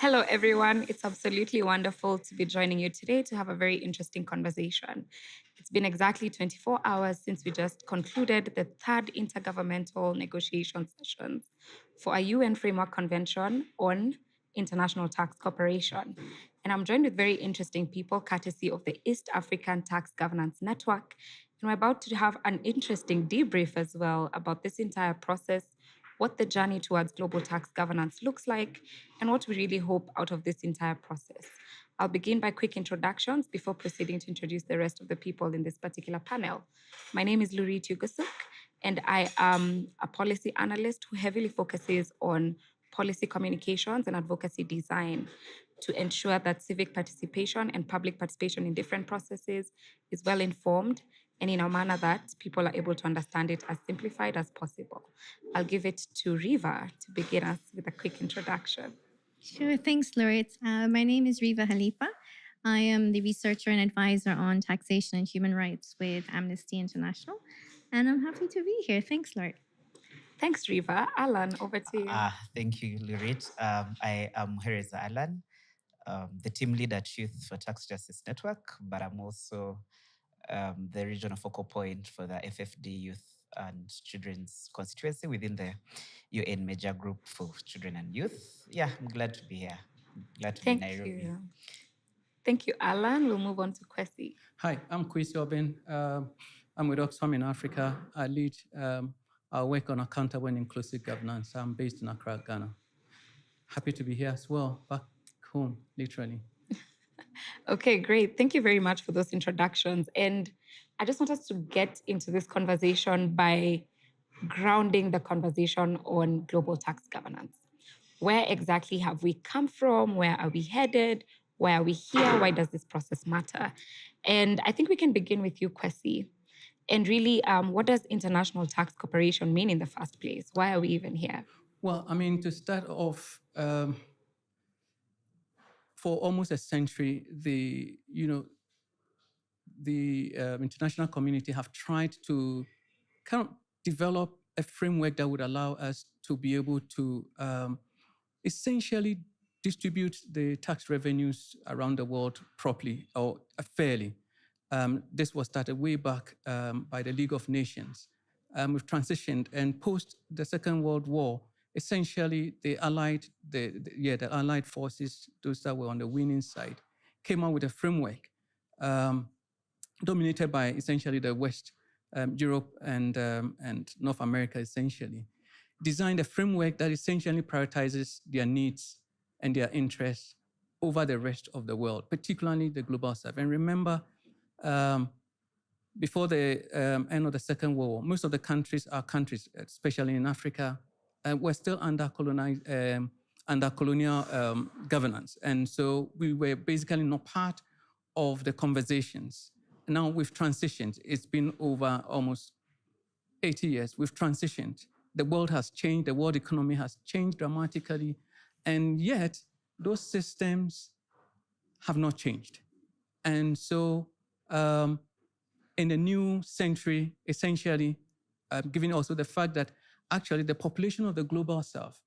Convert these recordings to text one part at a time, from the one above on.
Hello, everyone. It's absolutely wonderful to be joining you today to have a very interesting conversation. It's been exactly 24 hours since we just concluded the third intergovernmental negotiation sessions for a UN Framework Convention on International Tax Cooperation. And I'm joined with very interesting people, courtesy of the East African Tax Governance Network. And we're about to have an interesting debrief as well about this entire process, what the journey towards global tax governance looks like, and what we really hope out of this entire process. I'll begin by quick introductions before proceeding to introduce the rest of the people in this particular panel. My name is Lurit Yugusuk, and I am a policy analyst who heavily focuses on policy communications and advocacy design to ensure that civic participation and public participation in different processes is well informed and in a manner that people are able to understand it as simplified as possible. I'll give it to Riva to begin us with a quick introduction. Sure, thanks, Lurit. My name is Riva Halipa. I am the researcher and advisor on taxation and human rights with Amnesty International, and I'm happy to be here. Thanks, Lurit. Thanks, Riva. Allan, over to you. Thank you, Lurit. I am here as Allan, the team lead at Youth for Tax Justice Network, but I'm also the regional focal point for the FFD Youth and Children's constituency within the UN Major Group for Children and Youth. Yeah, I'm glad to be here. Glad to be in Nairobi. You. Thank you, Allan. We'll move on to Kwesi. Hi, I'm Kwesi Obin. I'm with Oxfam in Africa. I lead our work on accountable and inclusive governance. I'm based in Accra, Ghana. Happy to be here as well, back home, literally. Okay, great. Thank you very much for those introductions. And I just want us to get into this conversation by grounding the conversation on global tax governance. Where exactly have we come from? Where are we headed? Why are we here? Why does this process matter? And I think we can begin with you, Kwesi. And really, what does international tax cooperation mean in the first place? Why are we even here? Well, I mean, to start off, for almost a century, the international community have tried to kind of develop a framework that would allow us to be able to essentially distribute the tax revenues around the world properly or fairly. This was started way back by the League of Nations. We've transitioned, and post the Second World War, essentially the Allied forces, those that were on the winning side, came out with a framework dominated by essentially the West, Europe and North America, essentially, designed a framework that essentially prioritizes their needs and their interests over the rest of the world, particularly the global south. And remember, before the end of the Second World War, most of the countries, especially in Africa, were still under colonial governance. And so we were basically not part of the conversations. Now we've transitioned. It's been over almost 80 years. We've transitioned. The world has changed. The world economy has changed dramatically. And yet, those systems have not changed. And so in the new century, essentially, given also the fact that actually the population of the global south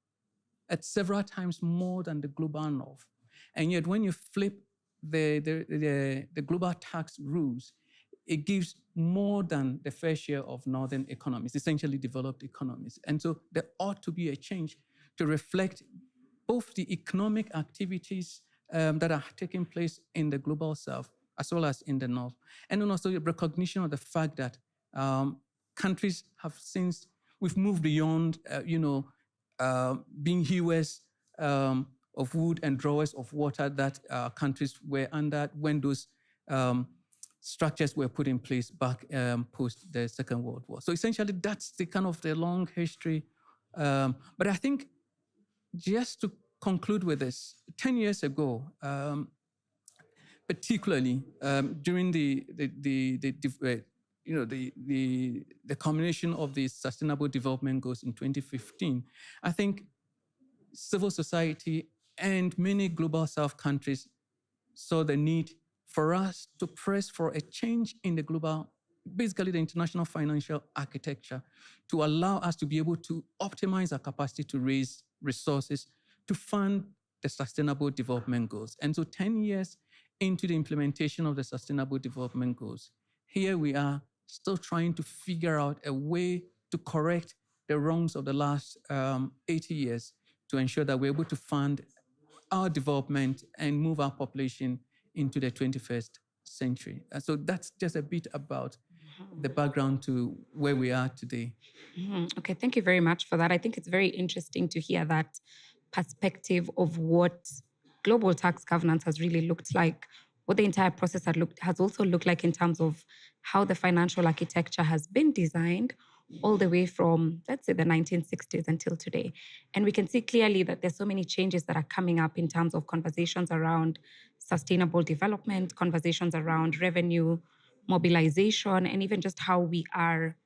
at several times more than the global north. And yet when you flip the global tax rules, it gives more than the fair share of northern economies, essentially developed economies. And so there ought to be a change to reflect both the economic activities that are taking place in the global south as well as in the north. And then also the recognition of the fact that countries have since, we've moved beyond, being hewers of wood and drawers of water that countries were under when those structures were put in place back post the Second World War. So essentially, that's the kind of the long history. But I think just to conclude with this, 10 years ago, particularly during the culmination of the Sustainable Development Goals in 2015, I think civil society and many global south countries saw the need for us to press for a change in the global, basically the international financial architecture, to allow us to be able to optimize our capacity to raise resources, to fund the Sustainable Development Goals. And so 10 years into the implementation of the Sustainable Development Goals, here we are still trying to figure out a way to correct the wrongs of the last 80 years to ensure that we're able to fund our development and move our population into the 21st century. So that's just a bit about the background to where we are today. Okay, thank you very much for that. I think it's very interesting to hear that perspective of what global tax governance has really looked like, what the entire process has also looked like in terms of how the financial architecture has been designed all the way from, let's say, the 1960s until today. And we can see clearly that there's so many changes that are coming up in terms of conversations around sustainable development, conversations around revenue, mobilization, and even just how we are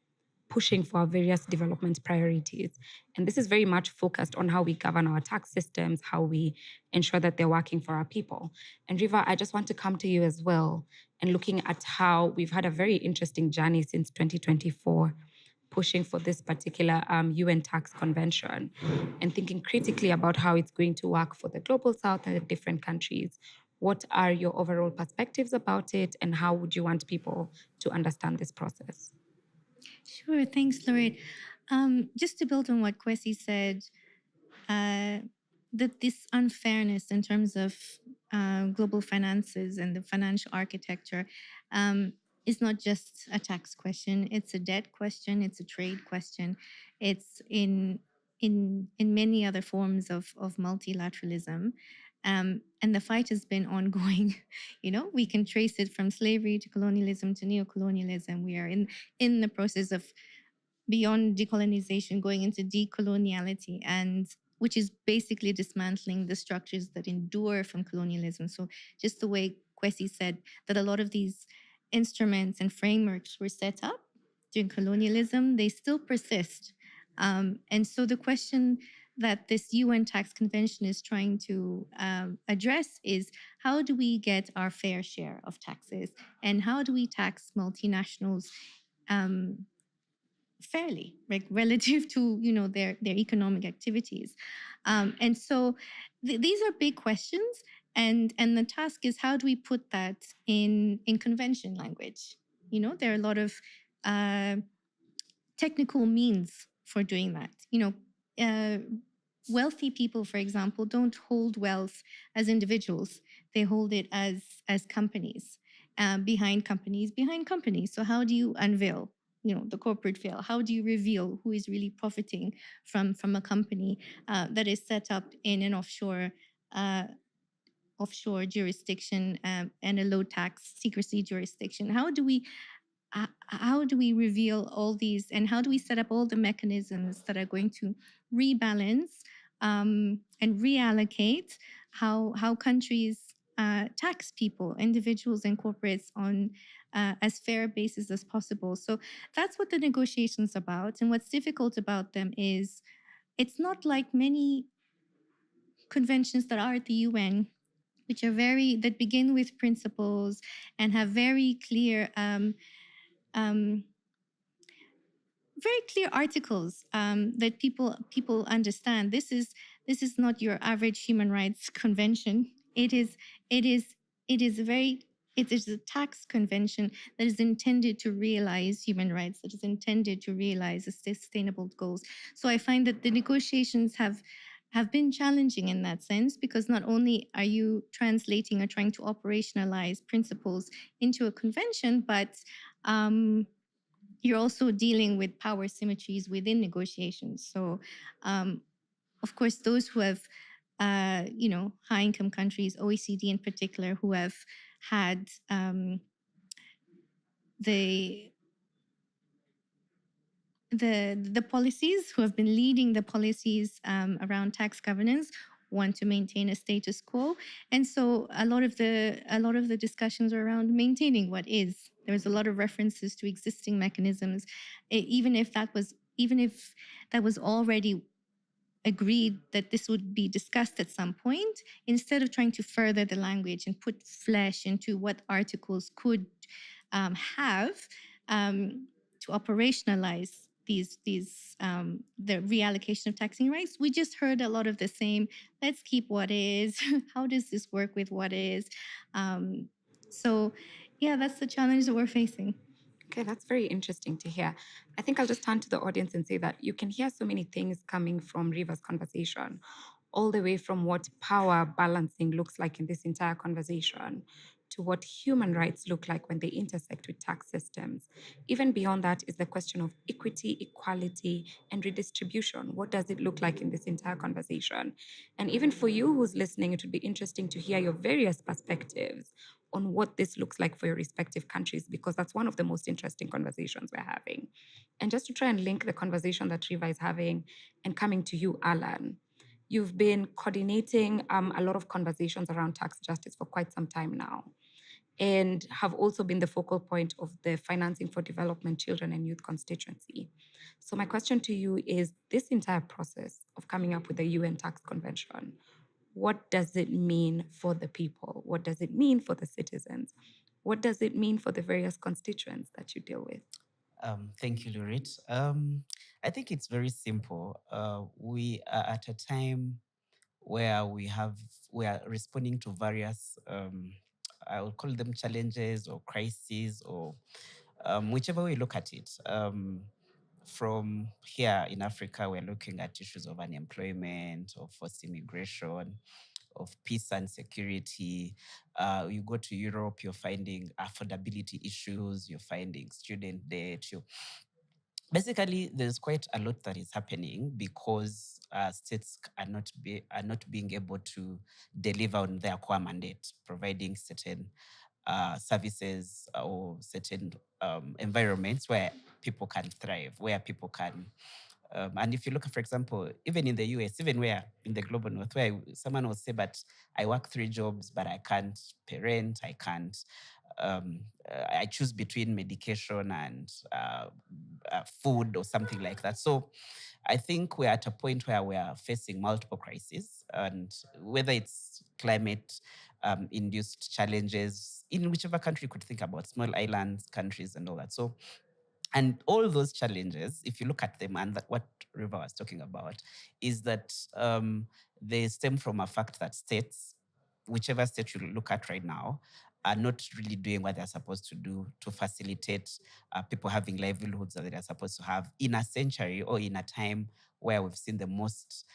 pushing for our various development priorities. And this is very much focused on how we govern our tax systems, how we ensure that they're working for our people. And Riva, I just want to come to you as well and looking at how we've had a very interesting journey since 2024 pushing for this particular UN tax convention and thinking critically about how it's going to work for the global south and the different countries. What are your overall perspectives about it, and how would you want people to understand this process? Sure. Thanks, Lurit. Just to build on what Kwesi said, that this unfairness in terms of global finances and the financial architecture is not just a tax question. It's a debt question. It's a trade question. It's in many other forms of multilateralism. And the fight has been ongoing. We can trace it from slavery to colonialism to neocolonialism. We are in the process of beyond decolonization, going into decoloniality, and which is basically dismantling the structures that endure from colonialism. So just the way Kwesi said that a lot of these instruments and frameworks were set up during colonialism, they still persist. And so the question that this UN tax convention is trying to address is, how do we get our fair share of taxes, and how do we tax multinationals fairly, like relative to their economic activities. And so these are big questions, and the task is, how do we put that in convention language? There are a lot of technical means for doing that. Wealthy people, for example, don't hold wealth as individuals. They hold it as companies, behind companies, behind companies. So how do you unveil the corporate veil? How do you reveal who is really profiting from a company that is set up in an offshore jurisdiction and a low tax secrecy jurisdiction? How do we reveal all these, and how do we set up all the mechanisms that are going to rebalance and reallocate how countries tax people, individuals and corporates on as fair a basis as possible? So that's what the negotiations about. And what's difficult about them is it's not like many conventions that are at the UN, which are that begin with principles and have very clear very clear articles that people understand. This is not your average human rights convention. It is a tax convention that is intended to realize human rights, that is intended to realize the sustainable goals. So I find that the negotiations have been challenging in that sense, because not only are you translating or trying to operationalize principles into a convention, but you're also dealing with power symmetries within negotiations. So, of course, those who have, high-income countries, OECD in particular, who have had the policies, who have been leading the policies around tax governance, want to maintain a status quo. And so a lot of the discussions are around maintaining what is. There's a lot of references to existing mechanisms, even if that was already agreed that this would be discussed at some point. Instead of trying to further the language and put flesh into what articles could have to operationalize the reallocation of taxing rights. We just heard a lot of the same. Let's keep what is. How does this work with what is? So, yeah, that's the challenge that we're facing. Okay, that's very interesting to hear. I think I'll just turn to the audience and say that you can hear so many things coming from Riva's conversation, all the way from what power balancing looks like in this entire conversation to what human rights look like when they intersect with tax systems. Even beyond that is the question of equity, equality, and redistribution. What does it look like in this entire conversation? And even for you who's listening, it would be interesting to hear your various perspectives on what this looks like for your respective countries, because that's one of the most interesting conversations we're having. And just to try and link the conversation that Riva is having and coming to you, Allan, you've been coordinating a lot of conversations around tax justice for quite some time now, and have also been the focal point of the Financing for Development Children and Youth constituency. So my question to you is, this entire process of coming up with the UN Tax Convention, what does it mean for the people? What does it mean for the citizens? What does it mean for the various constituents that you deal with? Thank you, Lurit. I think it's very simple. We are at a time where we are responding to various, I will call them challenges or crises, or whichever way you look at it. From here in Africa, we're looking at issues of unemployment, of forced immigration, of peace and security. You go to Europe, you're finding affordability issues, you're finding student debt, basically there's quite a lot that is happening because states are not being able to deliver on their core mandate, providing certain services or certain environments where people can thrive, where people can. And if you look, for example, even in the US, even where in the global north, where someone will say, but I work 3 jobs, but I can't pay rent, I can't, I choose between medication and food or something like that. So I think we're at a point where we are facing multiple crises, and whether it's climate induced challenges in whichever country you could think about, small islands, countries, and all that. So, and all those challenges, if you look at them, and that what River was talking about, is that they stem from a fact that states, whichever state you look at right now, are not really doing what they're supposed to do to facilitate people having livelihoods that they're supposed to have in a century or in a time where we've seen the most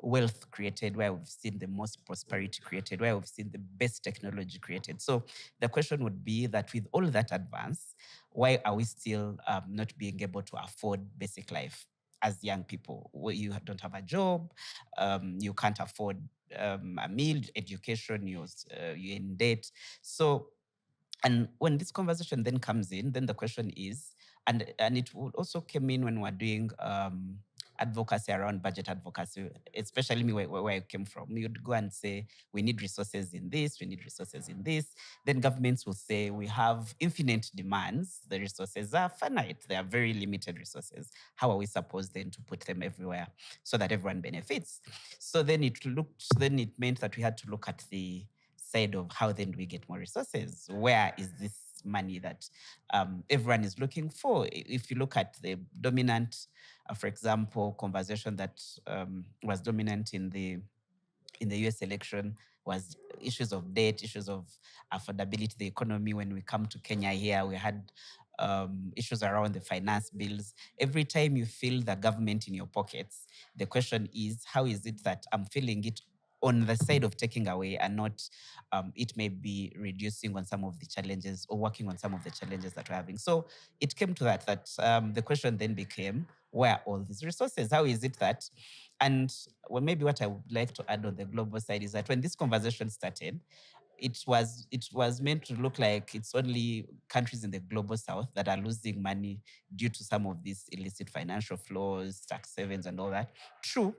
wealth created, where we've seen the most prosperity created, where we've seen the best technology created. So the question would be that with all that advance, why are we still not being able to afford basic life as young people? Where you don't have a job, you can't afford a meal, education, you're in debt. So, and when this conversation then comes in, then the question is, and it would also came in when we're doing advocacy around budget advocacy, especially me where I came from. You'd go and say, we need resources in this, we need resources in this. Then governments will say, we have infinite demands. The resources are finite. They are very limited resources. How are we supposed then to put them everywhere so that everyone benefits? So then it meant that we had to look at the side of how then do we get more resources? Where is this money that everyone is looking for? If you look at the dominant, for example, conversation that was dominant in the US election was issues of debt, issues of affordability, the economy. When we come to Kenya here, we had issues around the finance bills. Every time you feel the government in your pockets, the question is, how is it that I'm feeling it on the side of taking away and not it may be reducing on some of the challenges or working on some of the challenges that we're having. So it came to that the question then became, where are all these resources? How is it that, and well, maybe what I would like to add on the global side is that when this conversation started, it was meant to look like it's only countries in the global south that are losing money due to some of these illicit financial flows, tax havens, and all that. True,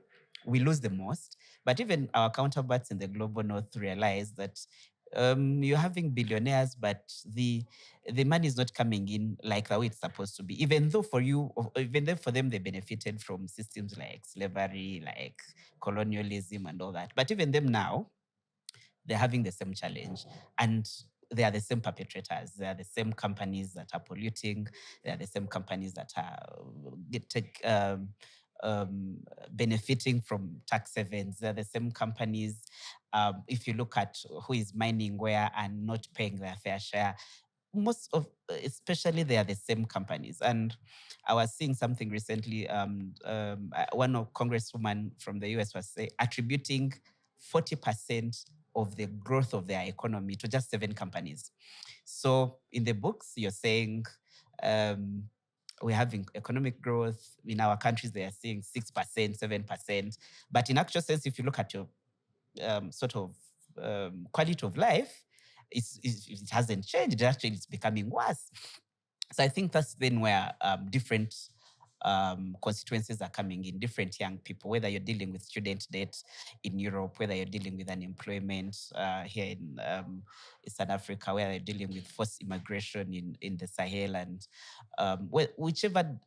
we lose the most, but even our counterparts in the global north realize that you're having billionaires, but the money is not coming in like the way it's supposed to be. Even though even though for them they benefited from systems like slavery, like colonialism, and all that. But even them now, they're having the same challenge. And they are the same perpetrators. They are the same companies that are polluting. They are the same companies that are um, benefiting from tax havens. They're the same companies. If you look at who is mining where and not paying their fair share, most of, especially they are the same companies. And I was seeing something recently. One of Congresswoman from the US was attributing 40% of the growth of their economy to just 7 companies. So in the books, you're saying we're having economic growth. In our countries, they are seeing 6%, 7%. But in actual sense, if you look at your sort of quality of life, it hasn't changed. Actually, it's becoming worse. So I think that's then where different constituencies are coming in, different young people, whether you're dealing with student debt in Europe, whether you're dealing with unemployment here in Eastern Africa, whether you're dealing with forced immigration in the Sahel, and whichever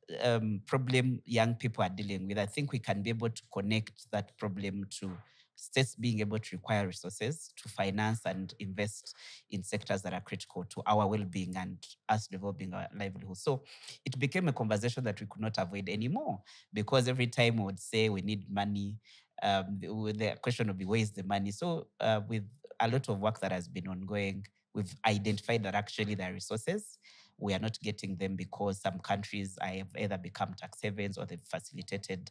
problem young people are dealing with, I think we can be able to connect that problem to states being able to require resources to finance and invest in sectors that are critical to our well-being and us developing our livelihood. So it became a conversation that we could not avoid anymore, because every time we would say we need money, the question would be, where is the money? So with a lot of work that has been ongoing, we've identified that actually there are resources. We are not getting them because some countries have either become tax havens or they've facilitated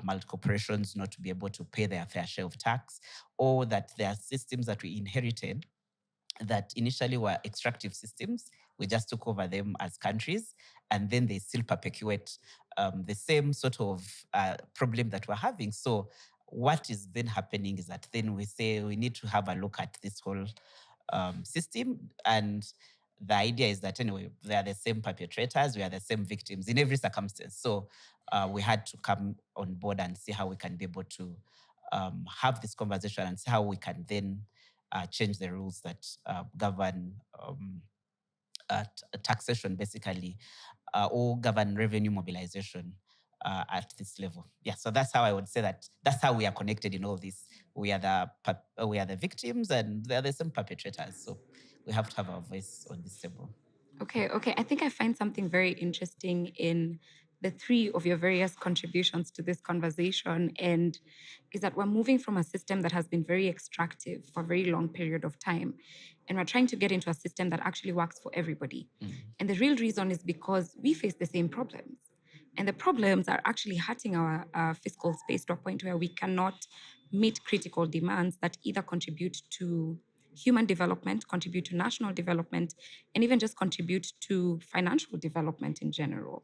multi-corporations not to be able to pay their fair share of tax, or that there are systems that we inherited that initially were extractive systems. We just took over them as countries, and then they still perpetuate the same sort of problem that we're having. So what is then happening is that then we say we need to have a look at this whole system. And the idea is that anyway, they are the same perpetrators, we are the same victims in every circumstance. So we had to come on board and see how we can be able to have this conversation and see how we can then change the rules that govern taxation, basically, or govern revenue mobilization at this level. Yeah, so that's how I would say that's how we are connected in all this. We are the victims, and they are the same perpetrators. So we have to have our voice on this table. Okay. I think I find something very interesting in the 3 of your various contributions to this conversation, and is that we're moving from a system that has been very extractive for a very long period of time, and we're trying to get into a system that actually works for everybody. And the real reason is because we face the same problems. And the problems are actually hurting our fiscal space to a point where we cannot meet critical demands that either contribute to human development, contribute to national development, and even just contribute to financial development in general.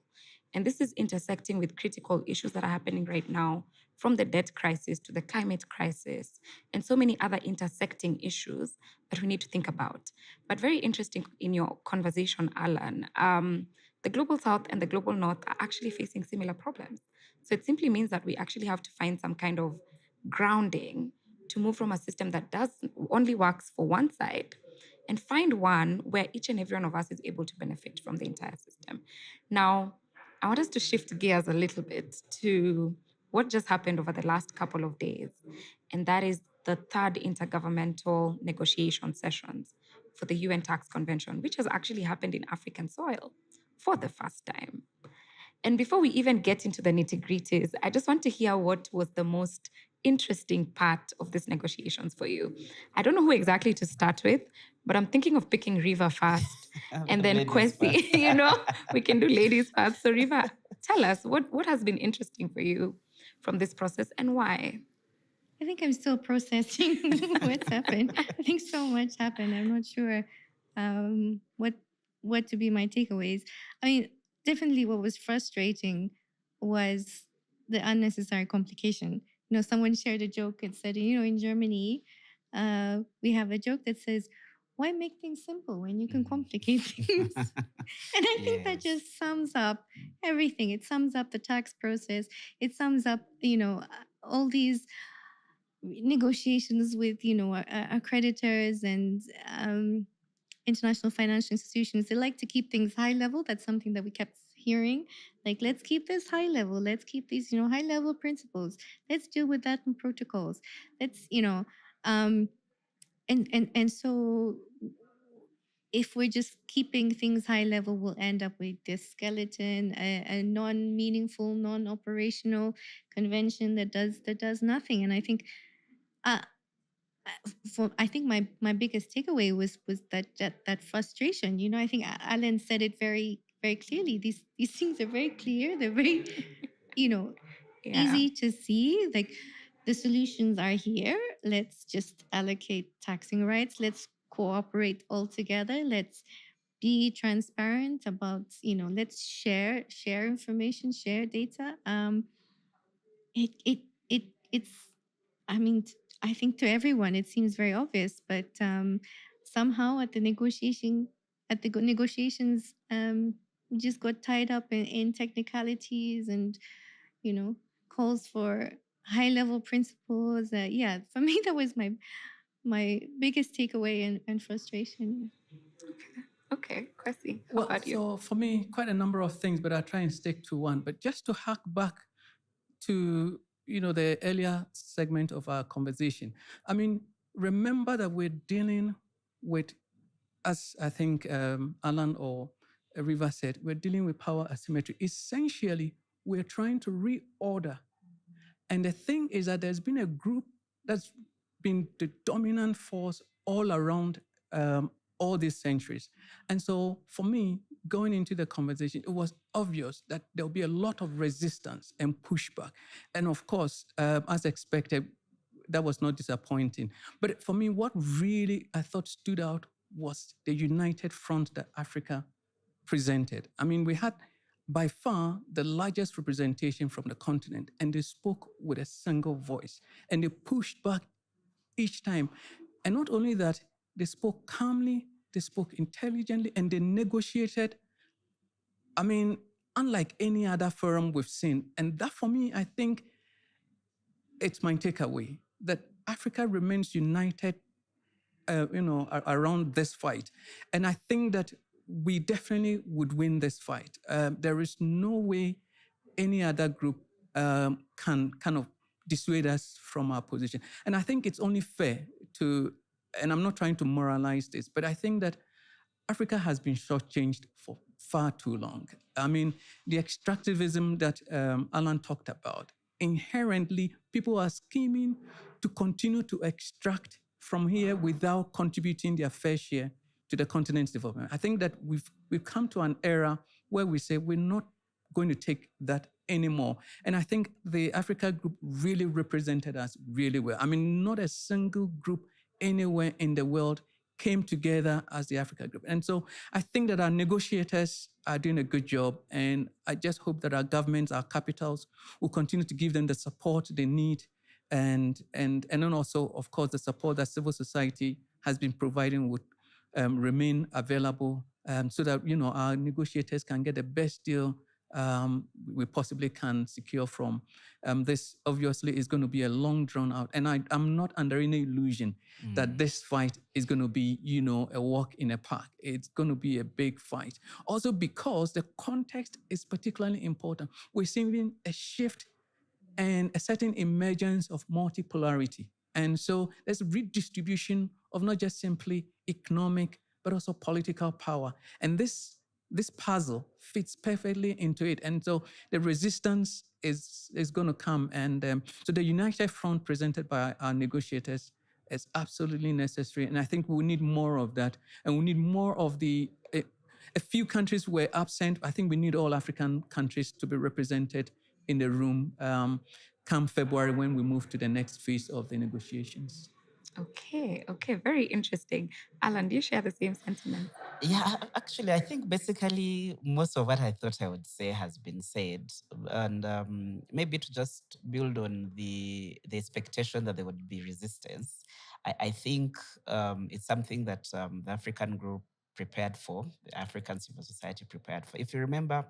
And this is intersecting with critical issues that are happening right now, from the debt crisis to the climate crisis, and so many other intersecting issues that we need to think about. But very interesting in your conversation, Allan, the global south and the global north are actually facing similar problems. So it simply means that we actually have to find some kind of grounding to move from a system that does only works for one side and find one where each and every one of us is able to benefit from the entire system. Now, I want us to shift gears a little bit to what just happened over the last couple of days, and that is the 3rd intergovernmental negotiation sessions for the UN Tax Convention, which has actually happened in African soil for the first time. And before we even get into the nitty-gritties, I just want to hear what was the most interesting part of these negotiations for you. I don't know who exactly to start with, but I'm thinking of picking Riva first and then Ladies Kwesi. first. We can do ladies first. So Riva, tell us what has been interesting for you from this process and why? I think I'm still processing what's happened. I think so much happened. I'm not sure what to be my takeaways. I mean, definitely what was frustrating was the unnecessary complication. Someone shared a joke and said, in Germany, we have a joke that says, why make things simple when you can complicate things? And I think that Yes. just sums up everything. It sums up the tax process. It sums up, all these negotiations with our creditors and international financial institutions. They like to keep things high level. That's something that we kept hearing, like, let's keep this high level, let's keep these high level principles, let's deal with that in protocols, let's and so if we're just keeping things high level, we'll end up with this skeleton, a non-meaningful, non-operational convention that does nothing. And I think uh, I think my biggest takeaway was that frustration. You know, I think Allan said it very clearly. These things are very clear. They're very, you know, Yeah. easy to see. Like the solutions are here. Let's just allocate taxing rights. Let's cooperate all together. Let's be transparent about, let's share information, share data. It it it it's I mean, I think to everyone it seems very obvious, but somehow at the negotiations, we just got tied up in technicalities and, calls for high level principles. Yeah, for me that was my biggest takeaway and frustration. Okay, Kwesi, how Well, about you? so for me, quite a number of things, but I'll try and stick to one. But just to hark back to the earlier segment of our conversation, I mean, remember that we're dealing with, as I think Allan or Riva said, we're dealing with power asymmetry. Essentially, we're trying to reorder. And the thing is that there's been a group that's been the dominant force all around all these centuries. And so for me, going into the conversation, it was obvious that there'll be a lot of resistance and pushback. And of course, as expected, that was not disappointing. But for me, what really I thought stood out was the united front that Africa presented. I mean, we had by far the largest representation from the continent, and they spoke with a single voice, and they pushed back each time. And not only that, they spoke calmly, they spoke intelligently, and they negotiated, I mean, unlike any other forum we've seen. And that, for me, I think it's my takeaway that Africa remains united around this fight. And I think that we definitely would win this fight. There is no way any other group can kind of dissuade us from our position. And I think it's only fair to, and I'm not trying to moralize this, but I think that Africa has been shortchanged for far too long. I mean, the extractivism that Allan talked about, inherently, people are scheming to continue to extract from here without contributing their fair share to the continent's development. I think that we've come to an era where we say we're not going to take that anymore. And I think the Africa group really represented us really well. I mean, not a single group anywhere in the world came together as the Africa group. And so I think that our negotiators are doing a good job. And I just hope that our governments, our capitals will continue to give them the support they need. And then also, of course, the support that civil society has been providing would remain available so that, our negotiators can get the best deal we possibly can secure from. This obviously is going to be a long drawn out, and I'm not under any illusion that this fight is going to be, a walk in a park. It's going to be a big fight. Also because the context is particularly important. We're seeing a shift and a certain emergence of multipolarity. And so there's a redistribution of not just simply economic, but also political power. And this puzzle fits perfectly into it. And so the resistance is going to come. And so the united front presented by our negotiators is absolutely necessary. And I think we need more of that. And we need more of a few countries were absent. I think we need all African countries to be represented in the room come February when we move to the next phase of the negotiations. Okay, very interesting. Allan, do you share the same sentiment? Yeah, actually, I think basically most of what I thought I would say has been said, and maybe to just build on the expectation that there would be resistance. I think it's something that the African group prepared for, the African civil society prepared for. If you remember,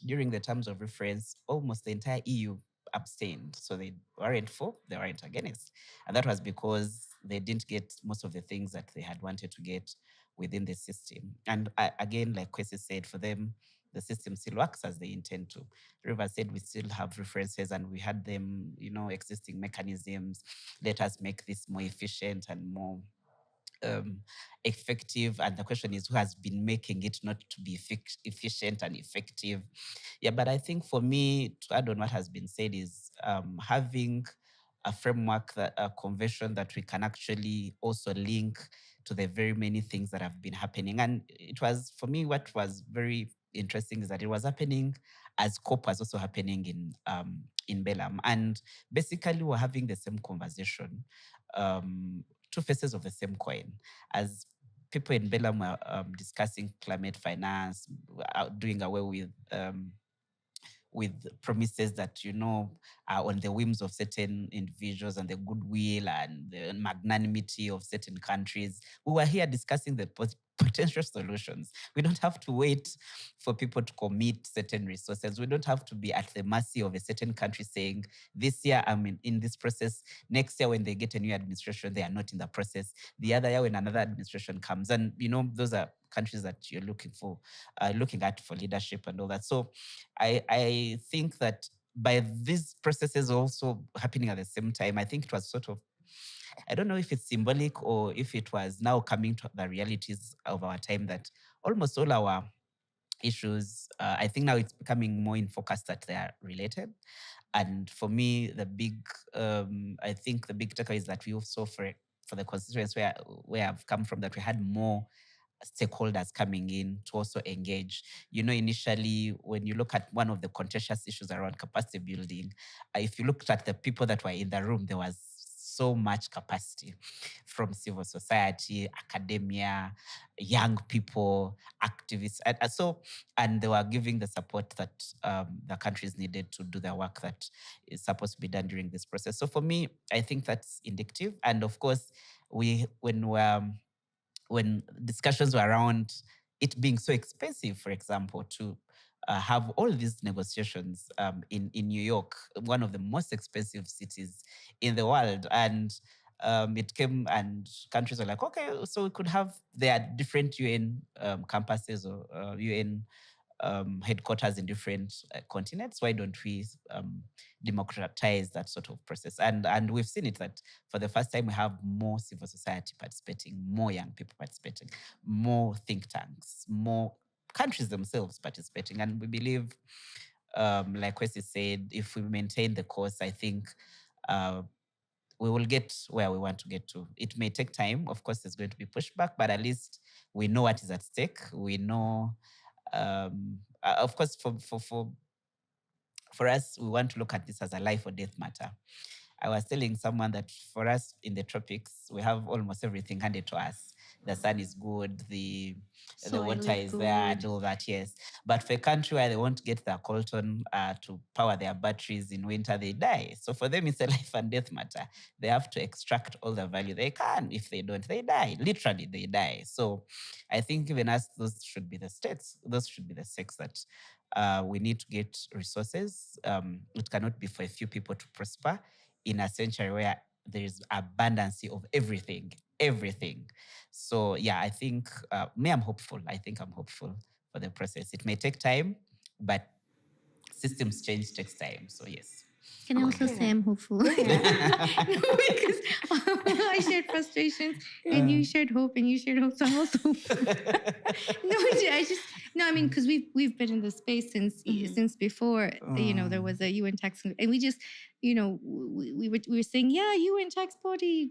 during the terms of reference, almost the entire EU abstained, so they weren't for, they weren't against, and that was because they didn't get most of the things that they had wanted to get within the system. And again, like Kwesi said, for them, the system still works as they intend to. River said we still have references and we had them, existing mechanisms. Let us make this more efficient and more um, effective, and the question is who has been making it not to be efficient and effective. Yeah, but I think for me, to add on what has been said, is having a framework, that a convention that we can actually also link to the very many things that have been happening. And it was, for me, what was very interesting is that it was happening as COP was also happening in Belem. And basically we're having the same conversation, two faces of the same coin. As people in Belem were discussing climate finance, doing away with promises that, you know, are on the whims of certain individuals and the goodwill and the magnanimity of certain countries. We were here discussing the potential solutions. We don't have to wait for people to commit certain resources. We don't have to be at the mercy of a certain country saying, this year I'm in this process. Next year, when they get a new administration, they are not in the process. The other year, when another administration comes, and, you know, those are countries that you're looking at for leadership and all that. So I think that by these processes also happening at the same time, I think it was sort of, I don't know if it's symbolic or if it was now coming to the realities of our time, that almost all our issues, I think now it's becoming more in focus that they are related. And for me, I think the big takeaway is that we also, for the constituents where I've come from, that we had more stakeholders coming in to also engage. You know, initially, when you look at one of the contentious issues around capacity building, if you looked at the people that were in the room, there was so much capacity from civil society, academia, young people, activists. And they were giving the support that the countries needed to do the work that is supposed to be done during this process. So for me, I think that's indicative. And of course, when discussions were around it being so expensive, for example, to have all these negotiations in New York, one of the most expensive cities in the world. And it came and countries were like, okay, so we could have, there are different UN campuses or UN headquarters in different continents. Why don't we democratize that sort of process? And we've seen it that for the first time we have more civil society participating, more young people participating, more think tanks, more countries themselves participating. And we believe, like Wesley said, if we maintain the course, I think we will get where we want to get to. It may take time. Of course, there's going to be pushback, but at least we know what is at stake. We know, of course, for us, we want to look at this as a life or death matter. I was telling someone that for us in the tropics, we have almost everything handed to us. The sun is good, the Soil water is is there, and good. all that, yes. But for a country where they won't get their coltan to power their batteries in winter, they die. So for them, it's a life and death matter. They have to extract all the value they can. If they don't, they die. Literally, they die. So I think even as those should be the states, those should be the stakes that we need to get resources. It cannot be for a few people to prosper in a century where there is abundance of everything. So yeah, I think I'm hopeful. I think I'm hopeful for the process. It may take time, but systems change takes time. So yes. Can I also Okay. say I'm hopeful? Because I shared frustrations and you shared hope and you shared hope. So I'm also hopeful. I mean, because we've been in this space since before, you know, there was a UN tax, and we just, you know, we were saying, yeah, UN tax body,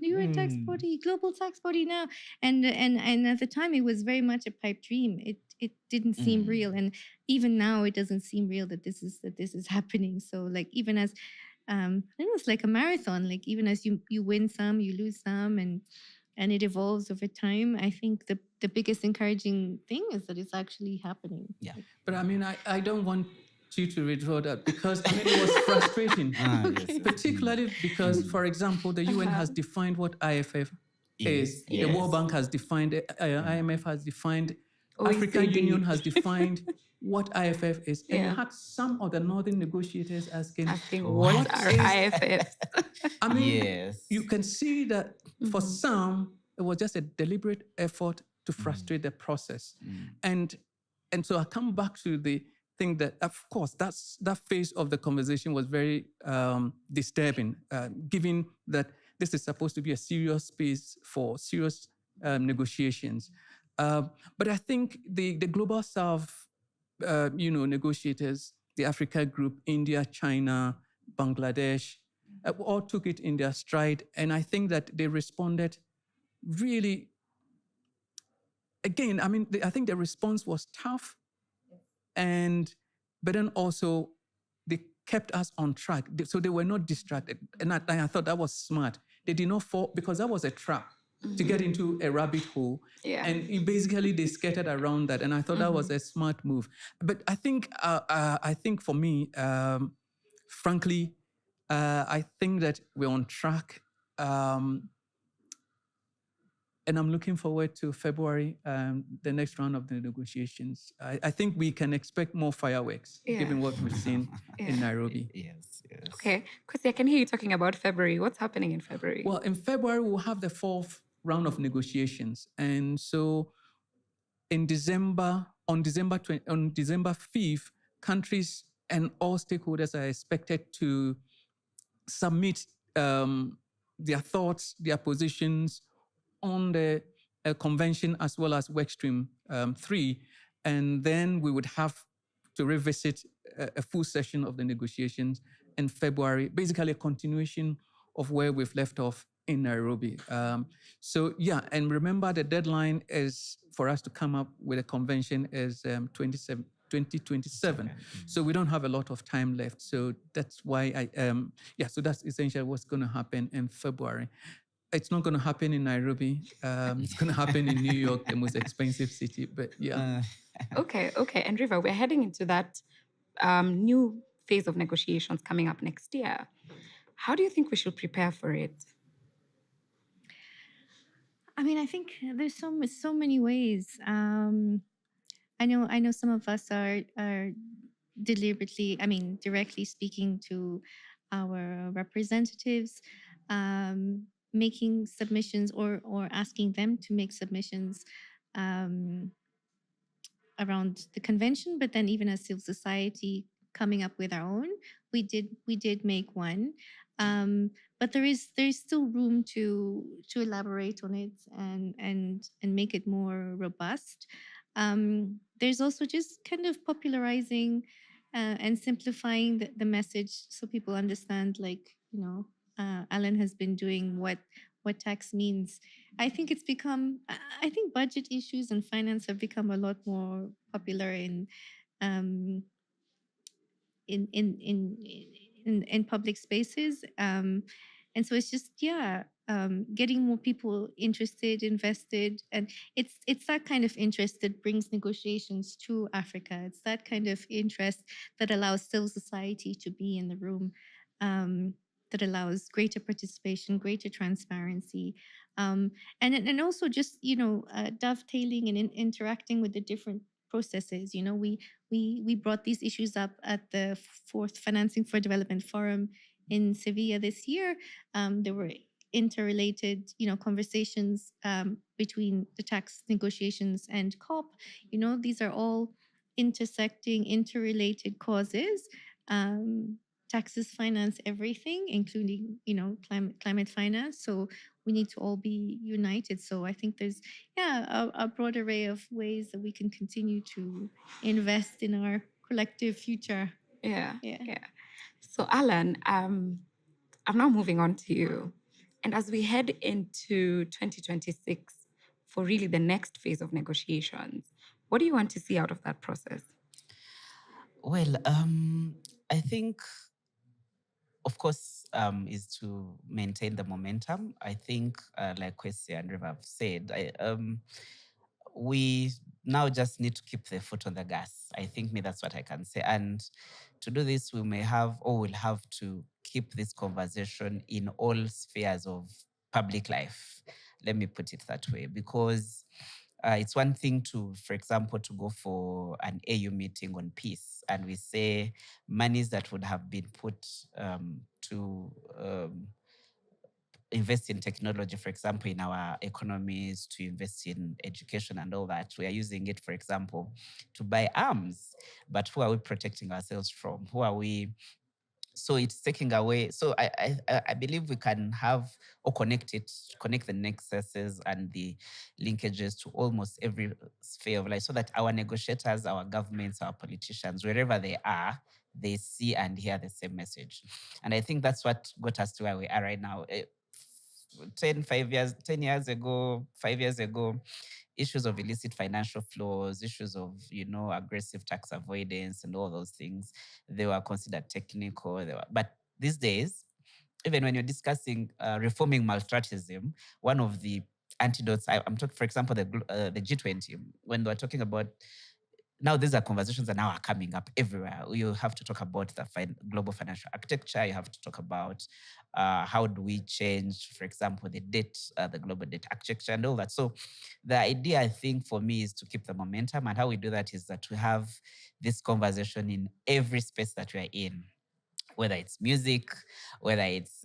global tax body now, and at the time it was very much a pipe dream. It didn't seem real, and even now it doesn't seem real that this is happening. So like even as I know it's like a marathon. Like even as you win some, you lose some, and it evolves over time. I think the biggest encouraging thing is that it's actually happening. Yeah. But I mean, I don't want you to withdraw that, because I mean it was frustrating, Yes. particularly because, for example, the UN has defined what IFF is. The World Bank has defined it. IMF has defined. African OECD. Union has defined what IFF is, and you Yeah. had some of the northern negotiators asking, What are is IFFs? I mean, Yes. you can see that for some, it was just a deliberate effort to frustrate the process. And so I come back to the thing that, of course, that phase of the conversation was very disturbing, given that this is supposed to be a serious space for serious negotiations. But I think the global South, negotiators, the Africa Group, India, China, Bangladesh, all took it in their stride. And I think that they responded really, again, I think the response was tough, but then also they kept us on track. So they were not distracted. And I thought that was smart. They did not fall, because that was a trap to get into a rabbit hole. Yeah. And basically they scattered around that. And I thought that was a smart move. But I think for me, frankly, I think that we're on track. And I'm looking forward to February, the next round of the negotiations. I think we can expect more fireworks, given what we've seen in Nairobi. Yes. Okay. Kwesi, I can hear you talking about February. What's happening in February? Well, in February, we'll have the fourth round of negotiations. And so on December 5th, countries and all stakeholders are expected to submit their thoughts, their positions on the convention, as well as workstream 3. And then we would have to revisit a full session of the negotiations in February, basically a continuation of where we've left off in Nairobi. And remember, the deadline is for us to come up with a convention is 2027. So we don't have a lot of time left. So that's why so that's essentially what's going to happen in February. It's not going to happen in Nairobi. It's going to happen in New York, the most expensive city. But yeah. Okay. And Riva, we're heading into that new phase of negotiations coming up next year. How do you think we should prepare for it? I think there's so many ways. I know some of us are deliberately, directly speaking to our representatives, making submissions or asking them to make submissions around the convention, but then even as civil society coming up with our own. We did make one, but there's still room to elaborate on it and make it more robust. There's also just kind of popularizing and simplifying the message so people understand, Allan has been doing what tax means. I think it's become, I think budget issues and finance have become a lot more popular in public spaces. And so it's just, getting more people interested, invested. And it's that kind of interest that brings negotiations to Africa. It's that kind of interest that allows civil society to be in the room, that allows greater participation, greater transparency, and also just dovetailing and interacting with the different processes. We brought these issues up at the fourth Financing for Development Forum in Sevilla this year. There were interrelated, conversations between the tax negotiations and COP. These are all intersecting, interrelated causes. Taxes finance everything, including climate finance. So we need to all be united. So I think there's a broad array of ways that we can continue to invest in our collective future. Yeah. So Allan, I'm now moving on to you. And as we head into 2026 for really the next phase of negotiations, what do you want to see out of that process? Well, I think, of course, is to maintain the momentum. I think, like Kwesi and Riva have said, we now just need to keep the foot on the gas. I think that's what I can say. And to do this, we'll have to keep this conversation in all spheres of public life. Let me put it that way, because it's one thing to, for example, to go for an AU meeting on peace and we say monies that would have been put to invest in technology, for example, in our economies, to invest in education and all that. We are using it, for example, to buy arms. But who are we protecting ourselves from? Who are we So it's taking away. So I believe we can have or connect the nexuses and the linkages to almost every sphere of life, so that our negotiators, our governments, our politicians, wherever they are, they see and hear the same message. And I think that's what got us to where we are right now. 10 years ago, 5 years ago, issues of illicit financial flows, issues of, aggressive tax avoidance and all those things, they were considered technical. But these days, even when you're discussing reforming multilateralism, one of the antidotes, I'm talking, for example, the G20, when they're talking about, now these are conversations that now are coming up everywhere. You have to talk about the global financial architecture. You have to talk about how do we change, for example, the debt, the global debt architecture and all that. So the idea, I think, for me is to keep the momentum. And how we do that is that we have this conversation in every space that we are in, whether it's music, whether it's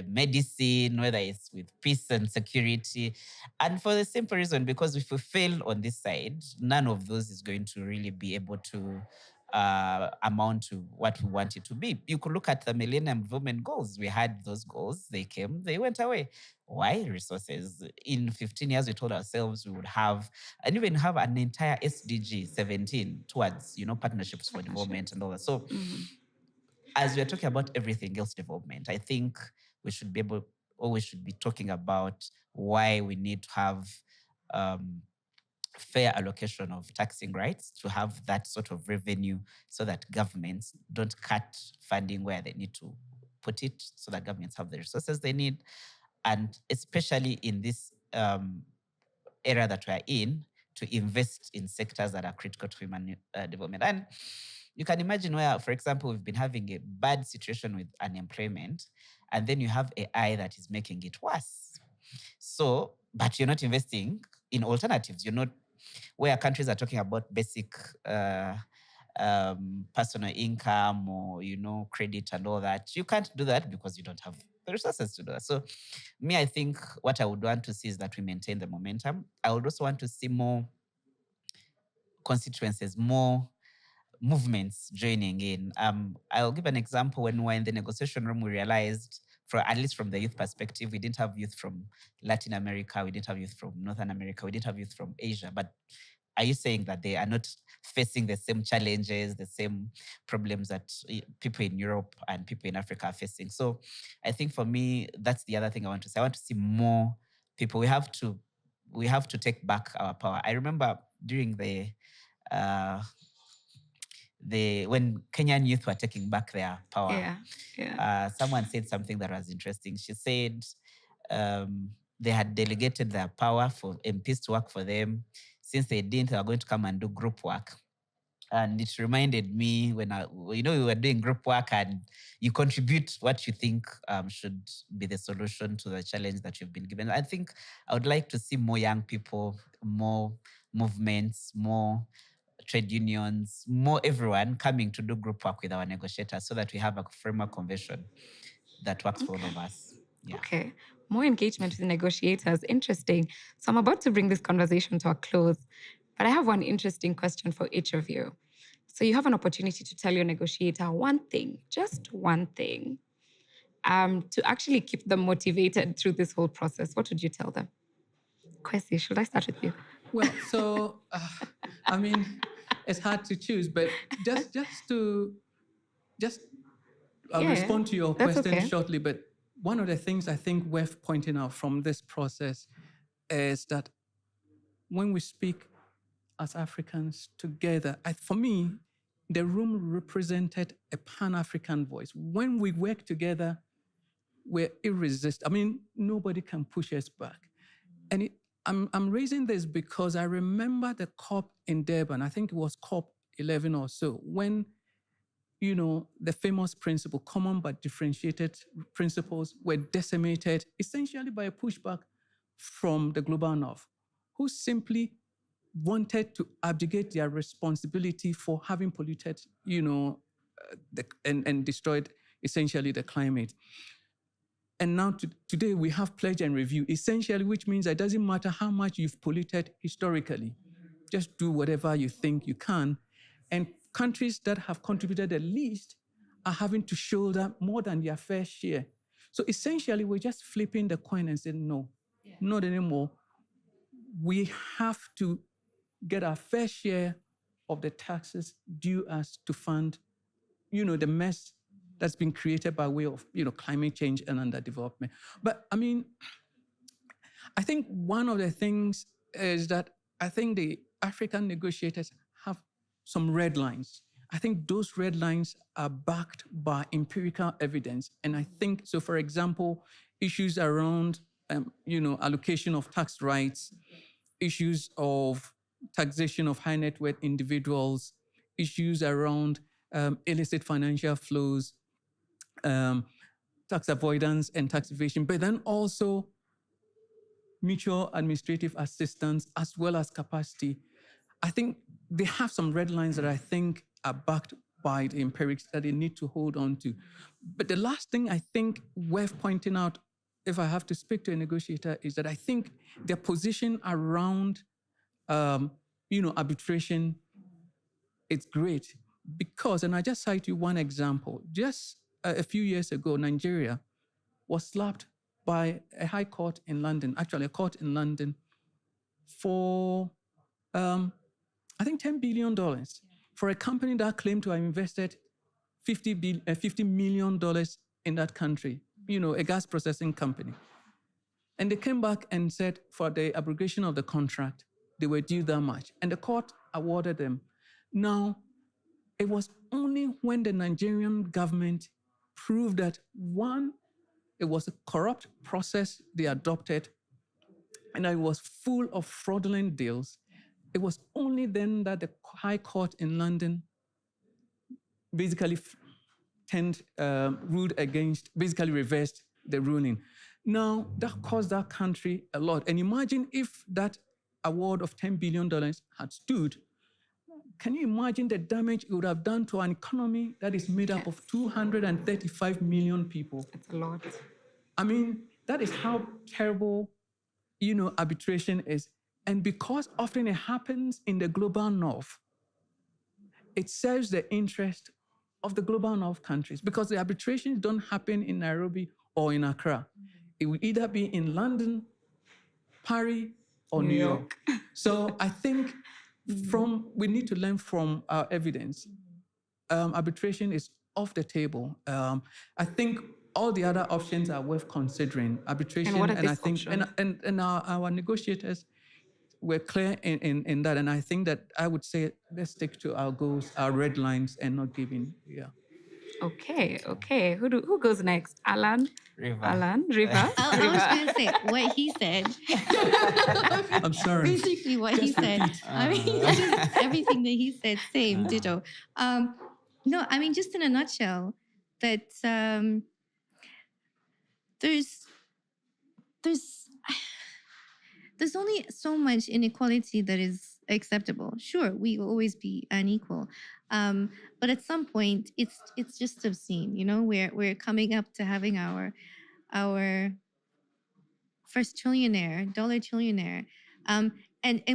medicine, whether it's with peace and security. And for the simple reason, because if we fail on this side, none of those is going to really be able to amount to what we want it to be. You could look at the Millennium Development Goals. We had those goals, they came, they went away. Why? Resources. In 15 years, we told ourselves we would have, and even have an entire SDG 17 towards, partnerships for development and all that. So as we're talking about everything else development, I think we should be able, or we should be talking about why we need to have fair allocation of taxing rights, to have that sort of revenue, so that governments don't cut funding where they need to put it, so that governments have the resources they need. And especially in this era that we're in, to invest in sectors that are critical to human development. And you can imagine where, for example, we've been having a bad situation with unemployment, and then you have AI that is making it worse. So, but you're not investing in alternatives. You're not, where countries are talking about basic personal income, or, credit and all that. You can't do that because you don't have the resources to do that. So me, I think what I would want to see is that we maintain the momentum. I would also want to see more constituencies, more movements joining in. I'll give an example. When we were in the negotiation room, we realized, at least from the youth perspective, we didn't have youth from Latin America, we didn't have youth from Northern America, we didn't have youth from Asia. But are you saying that they are not facing the same challenges, the same problems that people in Europe and people in Africa are facing? So I think for me, that's the other thing I want to say. I want to see more people. We have to take back our power. I remember during when Kenyan youth were taking back their power, someone said something that was interesting. She said they had delegated their power for MPs to work for them. Since they didn't, they were going to come and do group work. And it reminded me when we were doing group work, and you contribute what you think should be the solution to the challenge that you've been given. I think I would like to see more young people, more movements, more trade unions, more everyone coming to do group work with our negotiators, so that we have a framework convention that works for all of us. Yeah. Okay. More engagement with the negotiators. Interesting. So I'm about to bring this conversation to a close, but I have one interesting question for each of you. So you have an opportunity to tell your negotiator one thing, just one thing, to actually keep them motivated through this whole process. What would you tell them? Kwesi, should I start with you? Well, so I mean, it's hard to choose, but I'll respond to your question shortly. But one of the things I think worth pointing out from this process is that when we speak as Africans together, for me, the room represented a Pan-African voice. When we work together, we're irresistible. I mean, nobody can push us back. And I'm raising this because I remember the COP in Durban, I think it was COP 11 or so, when, the famous principle, common but differentiated principles, were decimated essentially by a pushback from the global north, who simply wanted to abdicate their responsibility for having polluted, and destroyed essentially the climate. And now today we have pledge and review, essentially, which means that it doesn't matter how much you've polluted historically, just do whatever you think you can. And countries that have contributed the least are having to shoulder more than their fair share. So essentially, we're just flipping the coin and saying, no, not anymore. We have to get our fair share of the taxes due us to fund, the mess that's been created by way of, climate change and underdevelopment. But I mean, I think one of the things is that I think the African negotiators have some red lines. I think those red lines are backed by empirical evidence. And I think, so for example, issues around, allocation of tax rights, issues of taxation of high net worth individuals, issues around illicit financial flows, um, tax avoidance and tax evasion, but then also mutual administrative assistance as well as capacity. I think they have some red lines that I think are backed by the empirics that they need to hold on to. But the last thing I think worth pointing out, if I have to speak to a negotiator, is that I think their position around, arbitration, it's great because, and I just cite you one example. Just a few years ago, Nigeria was slapped by a high court in London, actually a court in London, for I think $10 billion for a company that claimed to have invested $50 million in that country, a gas processing company. And they came back and said for the abrogation of the contract, they were due that much. And the court awarded them. Now, it was only when the Nigerian government proved that, one, it was a corrupt process they adopted, and it was full of fraudulent deals. It was only then that the High Court in London basically ruled against, basically reversed the ruling. Now, that cost that country a lot. And imagine if that award of $10 billion had stood, can you imagine the damage it would have done to an economy that is made up of 235 million people? It's a lot. I mean, that is how terrible, arbitration is. And because often it happens in the global north, it serves the interest of the global north countries because the arbitrations don't happen in Nairobi or in Accra. It will either be in London, Paris, or New York. So I think we need to learn from our evidence. Arbitration is off the table. I think all the other options are worth considering. Arbitration, And what are these I think, options? and our negotiators were clear in that. And I think that I would say let's stick to our goals, our red lines, and not giving. Yeah. Okay. Who goes next? Allan? River. Allan? River? I was going to say what he said. I'm sorry. Basically, what he said. I mean, just everything that he said, same, ditto. No, I mean, just in a nutshell, that there's only so much inequality that is acceptable. Sure, we will always be unequal, but at some point, it's just obscene. We're coming up to having our first dollar trillionaire, and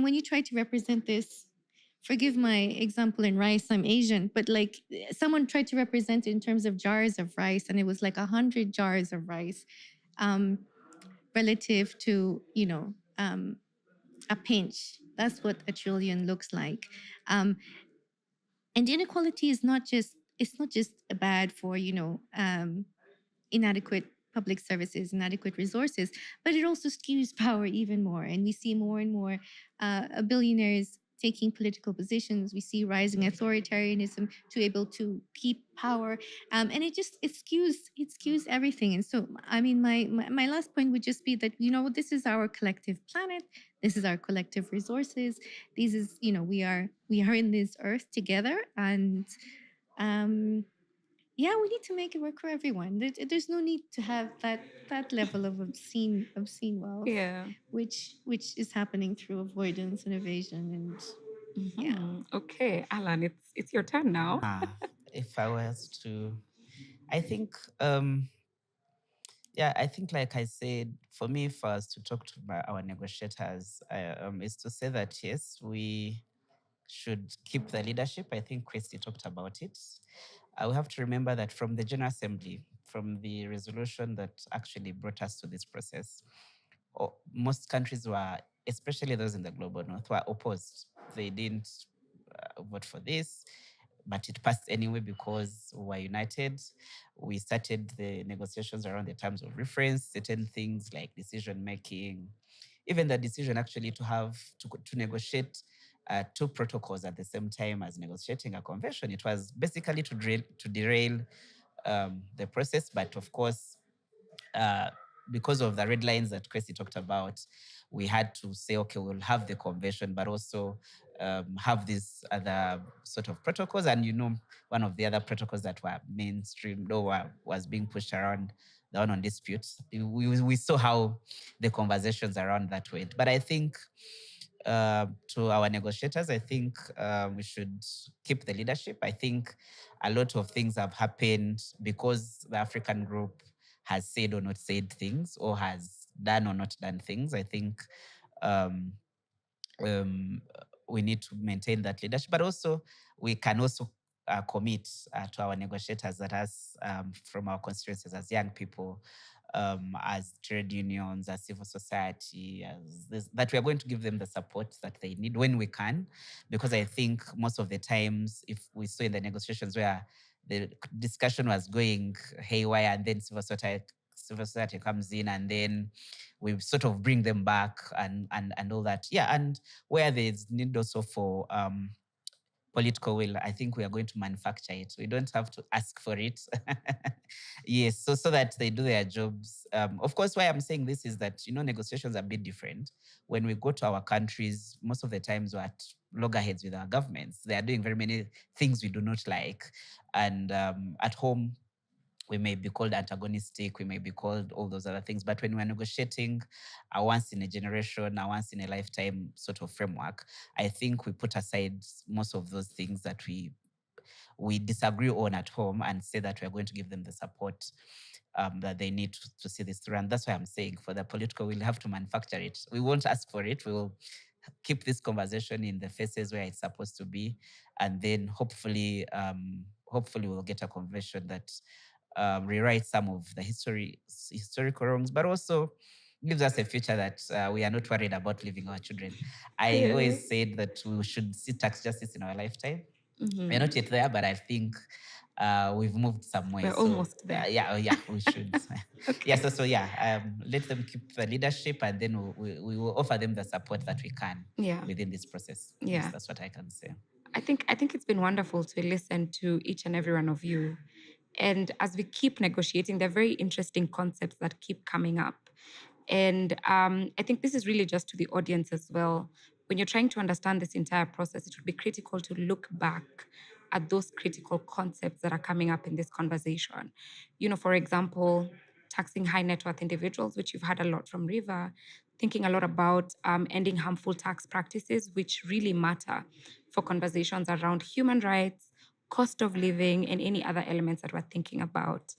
when you try to represent this. Forgive my example in rice, I'm Asian, but like someone tried to represent it in terms of jars of rice, and it was like 100 jars of rice relative to, a pinch. That's what a trillion looks like. And inequality is not just bad for, inadequate public services, inadequate resources, but it also skews power even more. And we see more and more billionaires taking political positions. We see rising authoritarianism to able to keep power, and it skews everything. And so, I mean, my last point would just be that this is our collective planet. This is our collective resources. This is we are in this earth together, and yeah, we need to make it work for everyone. There's no need to have that level of obscene wealth, which is happening through avoidance and evasion, and yeah. Okay, Allan, it's your turn now. If I was to, I think, I think, like I said, for me, first to talk to our negotiators, is to say that yes, we should keep the leadership. I think Christy talked about it. we have to remember that from the General Assembly, from the resolution that actually brought us to this process, most countries were, especially those in the global north, were opposed. They didn't vote for this, but it passed anyway because we were united. We started the negotiations around the terms of reference, certain things like decision making, even the decision actually to negotiate two protocols at the same time as negotiating a convention. It was basically to derail the process, but of course, uh, because of the red lines that Chrissy talked about, we had to say, okay, we'll have the convention, but also have these other sort of protocols. And one of the other protocols that were mainstream, though, was being pushed around, the one on disputes. We saw how the conversations around that went. But I think to our negotiators, I think we should keep the leadership. I think a lot of things have happened because the African group has said or not said things, or has done or not done things. I think um, um, we need to maintain that leadership, but also we can also commit to our negotiators, that us from our constituencies, as young people, as trade unions, as civil society, as that we are going to give them the support that they need when we can, because I think most of the times, if we saw in the negotiations where the discussion was going haywire, and then civil society comes in, and then we sort of bring them back and all that. Yeah, and where there's need also for political will, I think we are going to manufacture it. We don't have to ask for it. Yes, so that they do their jobs. Of course, why I'm saying this is that, negotiations are a bit different. When we go to our countries, most of the times we're at loggerheads with our governments. They are doing very many things we do not like. And at home, we may be called antagonistic, we may be called all those other things. But when we're negotiating a once in a generation, a once in a lifetime sort of framework, I think we put aside most of those things that we disagree on at home, and say that we're going to give them the support that they need to see this through. And that's why I'm saying, for the political, we'll have to manufacture it. We won't ask for it. We'll keep this conversation in the phases where it's supposed to be, and then hopefully we'll get a convention that rewrite some of the historical wrongs, but also gives us a future that we are not worried about leaving our children. I always said that we should see tax justice in our lifetime. We're not yet there, but I think we've moved some way. We're almost there. Yeah, we should. Okay. Let them keep the leadership, and then we will offer them the support that we can within this process. Yeah. Yes, that's what I can say. I think it's been wonderful to listen to each and every one of you. And as we keep negotiating, there are very interesting concepts that keep coming up. And I think this is really just to the audience as well. When you're trying to understand this entire process, it would be critical to look back at those critical concepts that are coming up in this conversation. For example, taxing high net worth individuals, which you've had a lot from River, thinking a lot about ending harmful tax practices, which really matter for conversations around human rights, cost of living, and any other elements that we're thinking about.